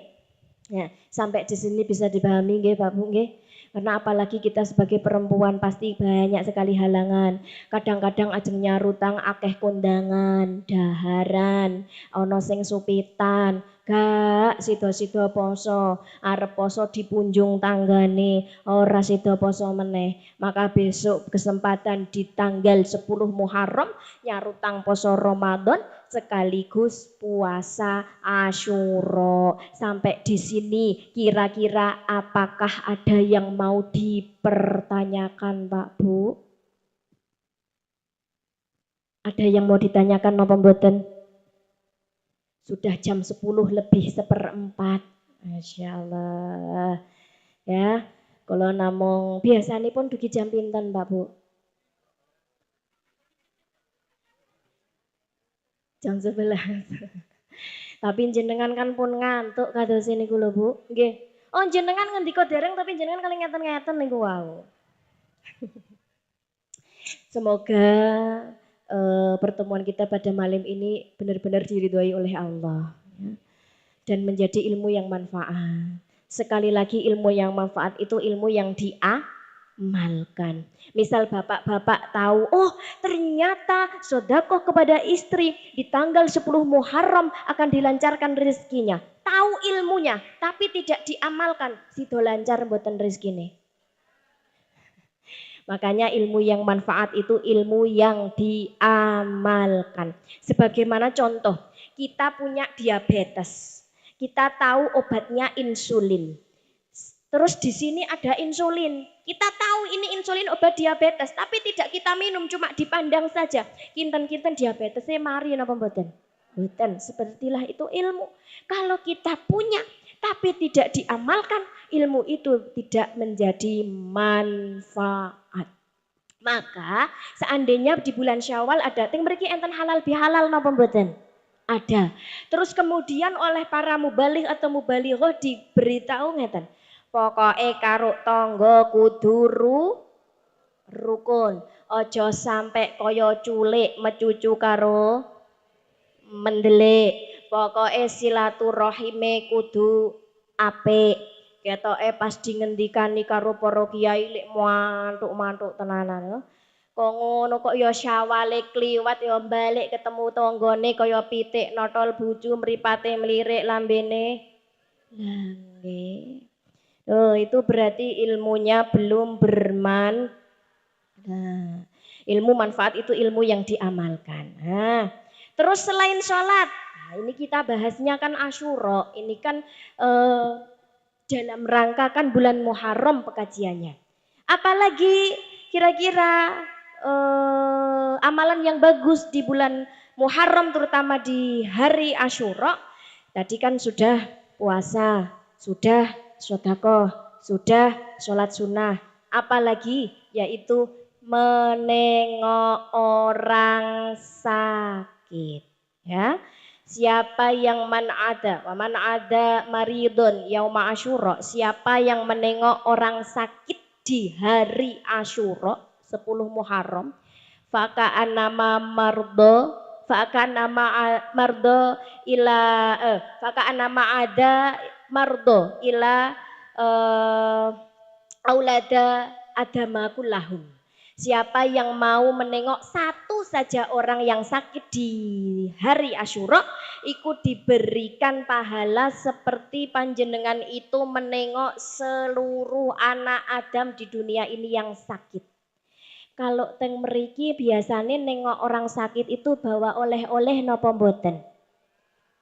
Ya, sampai di sini bisa dipahami nggih Pak Bu nggih. Karena apalagi kita sebagai perempuan pasti banyak sekali halangan. Kadang-kadang ajeng nyarutang akeh kondangan, daharan, ana sing supitan, gak sida-sida poso, arep poso dipunjung tanggane, ora sida poso meneh. Maka besok kesempatan di tanggal 10 Muharram nyarutang poso Ramadan sekaligus puasa Asyura. Sampai di sini kira-kira apakah ada yang mau dipertanyakan Pak Bu? Ada yang mau ditanyakan napa mboten? Sudah jam 10 lebih seperempat. Masya Allah. Ya, kalau namung biasanya pun dugi jam pinten Pak Bu? Jam 11. Tapi jenengan kan pun ngantuk kados niku lho Bu. Nggih. Oh jenengan ngendika dereng tapi jenengan kali ngeten-ngeten niku wau. Semoga pertemuan kita pada malam ini benar-benar diridhoi oleh Allah ya. Dan menjadi ilmu yang manfaat. Sekali lagi ilmu yang manfaat itu ilmu yang diamalkan. Misal bapak-bapak tahu, oh ternyata sedekah kepada istri di tanggal 10 Muharram akan dilancarkan rezekinya. Tahu ilmunya tapi tidak diamalkan, sido lancar mboten rezekine. Makanya ilmu yang manfaat itu ilmu yang diamalkan. Sebagaimana contoh, kita punya diabetes. Kita tahu obatnya insulin. Terus di sini ada insulin. Kita tahu ini insulin obat diabetes, tapi tidak kita minum, cuma dipandang saja. Kinten-kinten diabetesnya mari napa mboten? Mboten, sepertilah itu ilmu. Kalau kita punya tapi tidak diamalkan, ilmu itu tidak menjadi manfaat. Maka seandainya di bulan Syawal ada ting mriki enten halal bihalal napa mboten? Ada. Terus kemudian oleh para mubalik atau mubalighah diberitahu ngeten. Pokoke karo tangga kudu rukun. Aja sampai kaya culik mecucu karo mendelik. Pokoke silaturahime kudu apik. Ketoke pas dingendikani karo para kiai lek mantuk-mantuk tenanan. Kok ngono kok ya Syawale kliwat ya balik ketemu tanggane kaya pitik notol bucu mripate mlirik lambene. Lah nggih. Oh, itu berarti ilmunya belum bermanfaat. Nah, ilmu manfaat itu ilmu yang diamalkan. Nah, terus selain sholat, nah ini kita bahasnya kan Asyura. Ini kan dalam rangka kan bulan Muharram pekajiannya. Apalagi kira-kira amalan yang bagus di bulan Muharram terutama di hari Asyura. Tadi kan sudah puasa, sudah sedekah, sudah sholat sunnah. Apalagi yaitu menengok orang sakit ya. Siapa yang wa man ada maridun yauma asyura, siapa yang menengok orang sakit di hari Asyura, 10 Muharram. Faka nama mardo, faka nama mardo ila faka nama ada mardo ila aulada adama kullahum. Siapa yang mau menengok satu saja orang yang sakit di hari Asyura, ikut diberikan pahala seperti panjenengan itu menengok seluruh anak Adam di dunia ini yang sakit. Kalau teng meriki biasanya nengok orang sakit itu bawa oleh-oleh napa mboten?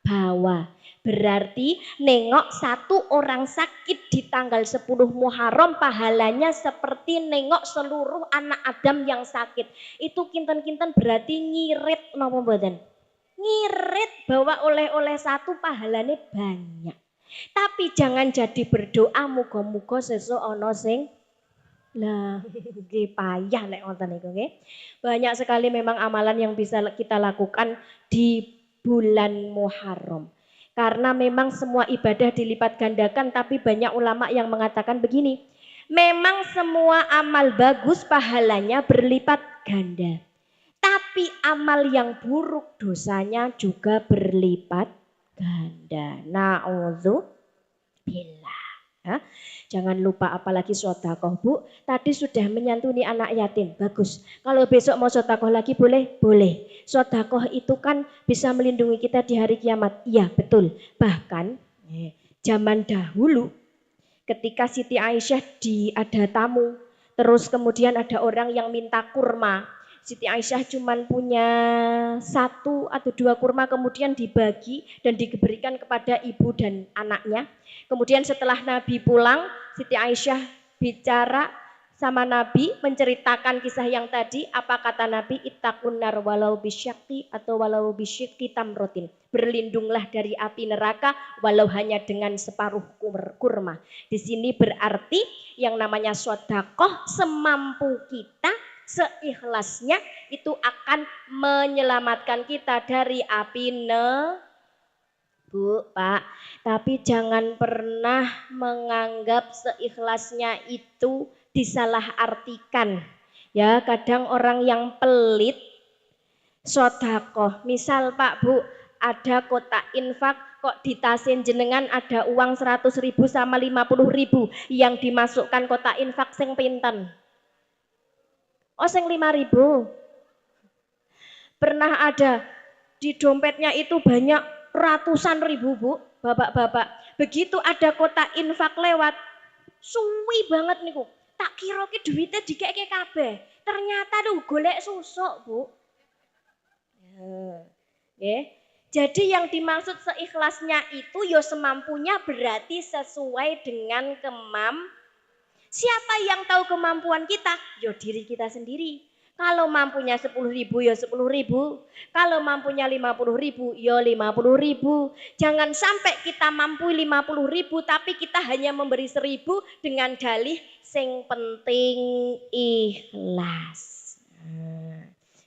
Bawa. Berarti nengok satu orang sakit di tanggal 10 Muharram pahalanya seperti nengok seluruh anak Adam yang sakit. Itu kinten-kinten berarti ngirit napa mboten? Ngirit bawa oleh-oleh satu pahalanya banyak. Tapi jangan jadi berdoa muga-muga sesuk ana sing lah nggih payah lek ngoten niku nggih. Banyak sekali memang amalan yang bisa kita lakukan di bulan Muharram. Karena memang semua ibadah dilipat gandakan, tapi banyak ulama yang mengatakan begini, memang semua amal bagus pahalanya berlipat ganda. Tapi amal yang buruk dosanya juga berlipat ganda. Na'udzubillah. Ya. Jangan lupa apalagi sedekah Bu. Tadi sudah menyantuni anak yatim. Bagus. Kalau besok mau sedekah lagi boleh? Boleh. Sedekah itu kan bisa melindungi kita di hari kiamat. Iya betul. Bahkan zaman dahulu ketika Siti Aisyah ada tamu. Terus kemudian ada orang yang minta kurma. Siti Aisyah cuman punya 1 atau 2 kurma, kemudian dibagi dan diberikan kepada ibu dan anaknya. Kemudian setelah Nabi pulang, Siti Aisyah bicara sama Nabi, menceritakan kisah yang tadi. Apa kata Nabi? Ittaqun nar walau bisyaqi atau walau bisyaqi tamrotin. Berlindunglah dari api neraka walau hanya dengan separuh kurma. Di sini berarti yang namanya sedekah semampu kita, seikhlasnya itu akan menyelamatkan kita dari api Bu, Pak. Tapi jangan pernah menganggap seikhlasnya itu disalahartikan. Ya, kadang orang yang pelit sedekah. Misal Pak, Bu, ada kotak infak kok di tasin jenengan ada uang 100.000 sama 50.000 yang dimasukkan kotak infak sing pinten? Oh, sing 5.000. Pernah ada di dompetnya itu banyak ratusan ribu Bu, bapak-bapak. Begitu ada kotak infak lewat, suwi banget niku. Tak kira ki duitnya dikeke kabeh. Ternyata tuh golek susuk Bu. Ya. Jadi yang dimaksud seikhlasnya itu yo semampunya, berarti sesuai dengan siapa yang tahu kemampuan kita? Yo diri kita sendiri. Kalau mampunya 10.000 ya 10.000. Kalau mampunya 50.000 ya 50.000. Jangan sampai kita mampu 50.000 tapi kita hanya memberi 1.000 dengan dalih sing penting ikhlas.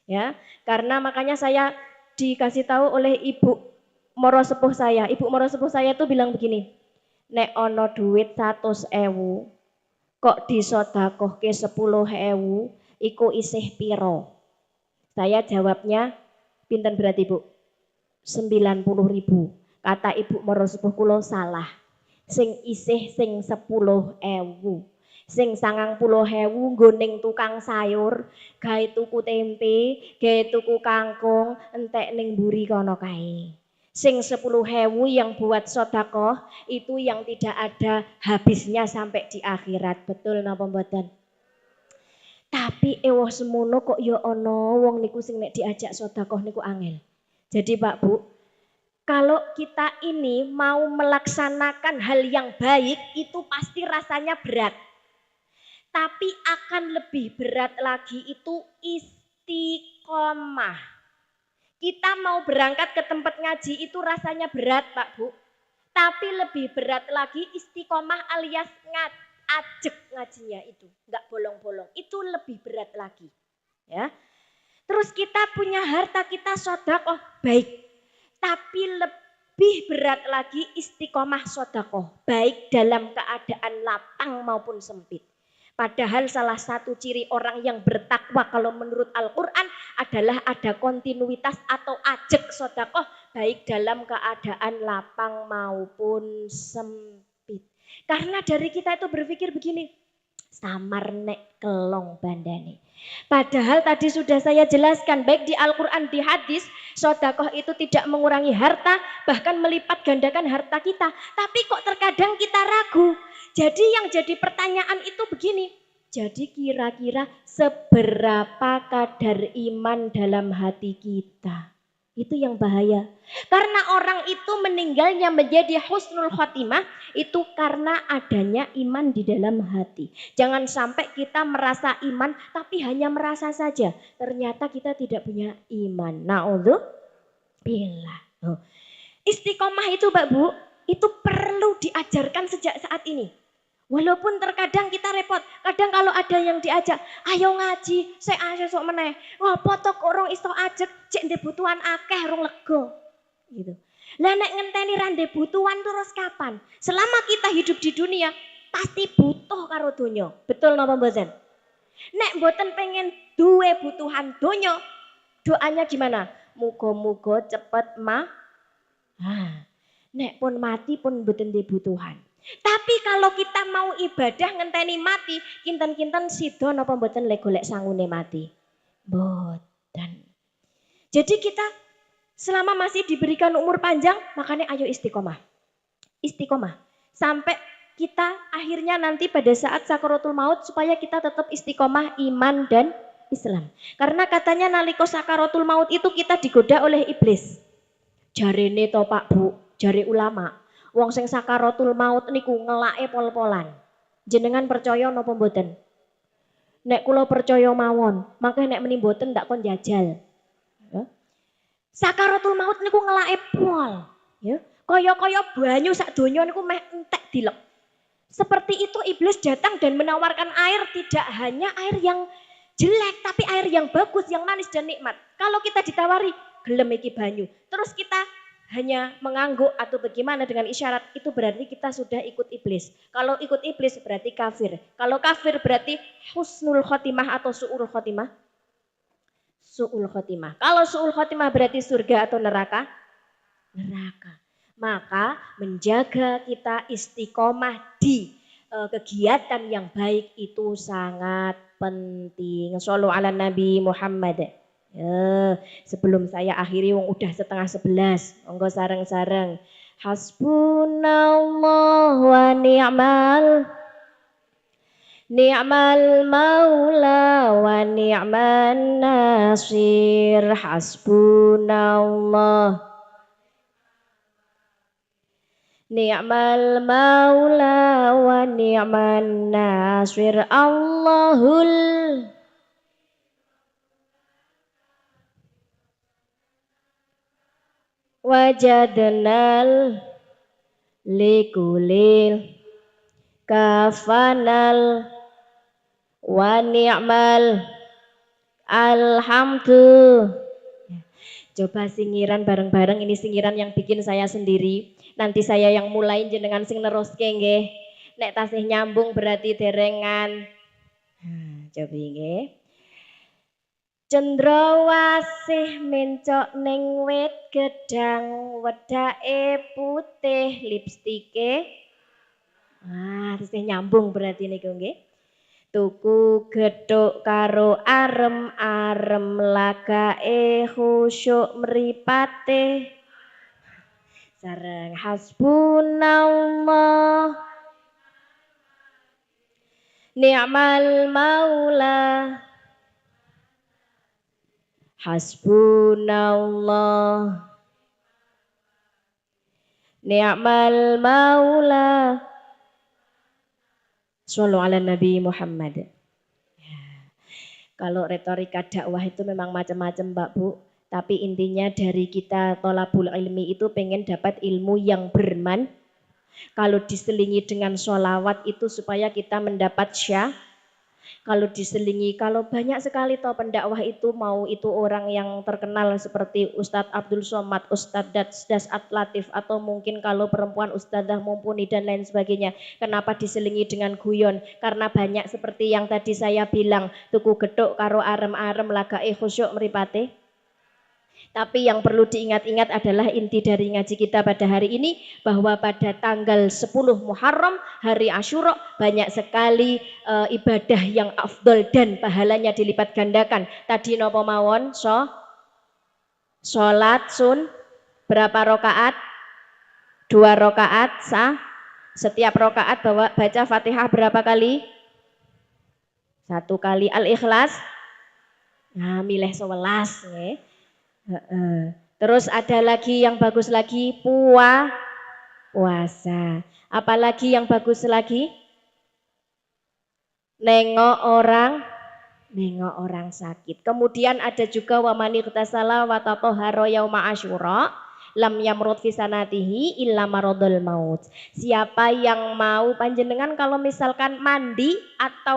Ya, karena makanya saya dikasih tahu oleh Ibu Moro Sepuh saya. Ibu Moro Sepuh saya tuh bilang begini, nek ono duit 100.000 kok disodakohke 10.000 iku isih piro? Saya jawabnya, pinten berarti Bu? 90.000. Kata Ibu Moro Sepuh kula salah. Sing isih sing 10.000. Sing 90.000 nggo ning tukang sayur, gawe tuku tempe, gawe tuku kangkung, entek ning mburi kono kae. Sing 10.000 yang buat sedekah itu yang tidak ada habisnya sampai di akhirat. Betul napa mboten? Tapi ewoh semono kok ya ana wong niku sing nek diajak sedekah niku angel. Jadi Pak Bu, kalau kita ini mau melaksanakan hal yang baik itu pasti rasanya berat. Tapi akan lebih berat lagi itu istiqomah. Kita mau berangkat ke tempat ngaji itu rasanya berat Pak Bu. Tapi lebih berat lagi istiqomah alias ajek ngajinya itu, enggak bolong-bolong. Itu lebih berat lagi. Ya. Terus kita punya harta, kita sedekah baik. Tapi lebih berat lagi istiqomah sedekah, baik dalam keadaan lapang maupun sempit. Padahal salah satu ciri orang yang bertakwa kalau menurut Al-Quran adalah ada kontinuitas atau ajek sodakoh baik dalam keadaan lapang maupun sempit. Karena dari kita itu berpikir begini, samar nek kelong bandane. Padahal tadi sudah saya jelaskan baik di Al-Quran di hadis, sodakoh itu tidak mengurangi harta, bahkan melipat gandakan harta kita. Tapi kok terkadang kita ragu. Jadi yang jadi pertanyaan itu begini, jadi kira-kira seberapa kadar iman dalam hati kita? Itu yang bahaya. Karena orang itu meninggalnya menjadi husnul khotimah itu karena adanya iman di dalam hati. Jangan sampai kita merasa iman tapi hanya merasa saja. Ternyata kita tidak punya iman. Na'udzubillah. Istiqomah itu Mbak Bu, itu perlu diajarkan sejak saat ini. Walaupun terkadang kita repot, kadang kalau ada yang diajak, ayo ngaji, saya sok meneh. Wah, potok orang iso ajak, cek butuhan akeh rong lego. Gitu. Lah nek ngenteni rande butuhan terus kapan? Selama kita hidup di dunia, pasti butuh karo donya. Betul napa mboten? Nek mboten pengen duwe butuhan donya, doanya gimana? Muga-muga cepet nek pun mati pun mboten dibutuhan. Tapi kalau kita mau ibadah ngenteni mati, kinten-kinten sida napa mboten le golek sangune mati? Mboten. Jadi kita selama masih diberikan umur panjang, makanya ayo istiqomah. Istiqomah. Sampai kita akhirnya nanti pada saat sakaratul maut supaya kita tetap istiqomah iman dan Islam. Karena katanya nalika sakaratul maut itu kita digoda oleh iblis. Jarene to Pak Bu, jare ulama. Wong sing sakaratul maut niku ngelake pol-polan. Jenengan percaya napa mboten? Nek kula percaya mawon, mangke nek meni mboten ndak kon jajal. Ya. Sakaratul maut niku ngelake pol, ya. Kaya-kaya banyu sak donya niku meh entek dilek. Seperti itu iblis datang dan menawarkan air, tidak hanya air yang jelek tapi air yang bagus, yang manis dan nikmat. Kalau kita ditawari gelem iki banyu, terus kita hanya mengangguk atau bagaimana dengan isyarat, itu berarti kita sudah ikut iblis. Kalau ikut iblis berarti kafir. Kalau kafir berarti husnul khotimah atau su'ul khotimah. Su'ul khotimah. Kalau su'ul khotimah berarti surga atau neraka? Neraka. Maka menjaga kita istiqomah di kegiatan yang baik itu sangat penting. Shallu ala Nabi Muhammad. Ya, sebelum saya akhiri wong udah setengah 11. Monggo sareng-sareng. Hasbunallah wa ni'mal maula wa ni'man nasir. Hasbunallah ni'mal maula wa ni'man nasir. Allahul wajadnal likulil kafanal wa ni'mal alhamdu. Coba singiran bareng-bareng, ini singiran yang bikin saya sendiri. Nanti saya yang mulai jenengan sing neruske nggih. Nek tasih nyambung berarti derengan. Coba nggih. Cendrawasih mencok ning wit gedang, wedake putih, lipstike. Tasih nyambung berarti niku nggih. Tuku gethuk karo arem-arem, lagake khusyuk mripate. Sareng hasbunallah ni'mal maula. Hasbunallah ni'mal maula. Shallu ala Nabi Muhammad. Ya. Kalau retorika dakwah itu memang macam-macam Mbak Bu. Tapi intinya dari kita tolabul ilmi itu pengen dapat ilmu yang berman. Kalau diselingi dengan sholawat itu supaya kita mendapat Kalau diselingi, kalau banyak sekali toh pendakwah itu mau itu orang yang terkenal seperti Ustadz Abdul Somad, Ustadz Dasat Latif atau mungkin kalau perempuan Ustadzah Mumpuni dan lain sebagainya. Kenapa diselingi dengan guyon? Karena banyak seperti yang tadi saya bilang, tuku geduk karo arem-arem lagae khusyuk mripate. Tapi yang perlu diingat-ingat adalah inti dari ngaji kita pada hari ini bahwa pada tanggal 10 Muharram hari Asyura banyak sekali ibadah yang afdol dan pahalanya dilipat gandakan. Tadi nopo mawon sholat sun berapa rakaat? 2 rakaat sah. Setiap rakaat baca Fatihah berapa kali? 1 kali. Al-Ikhlas. Nah, milih 11 ya. Terus ada lagi yang bagus lagi puasa. Apalagi yang bagus lagi? Nengok orang sakit. Kemudian ada juga wamani ightasala wa tatahhara yauma asyura lam yamrud fi sanatihi illa maradul maut. Siapa yang mau panjenengan kalau misalkan mandi atau